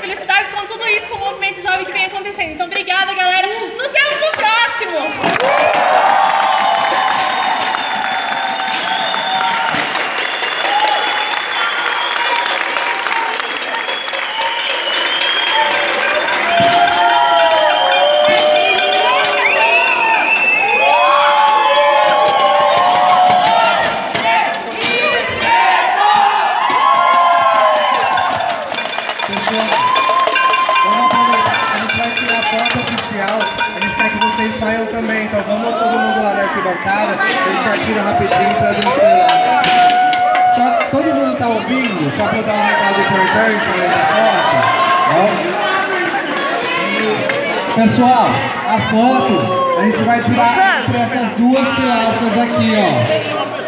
felicidade com tudo isso, com o movimento jovem que vem acontecendo. Então, obrigada, galera. Nos vemos no próximo! Saiam também, então vamos todo mundo lá da arquibancada, a gente já tira rapidinho pra gente lá. Todo mundo tá ouvindo? Só pra eu dar um recado importante além da foto? Pessoal, a foto a gente vai tirar entre essas duas pilastras aqui, ó.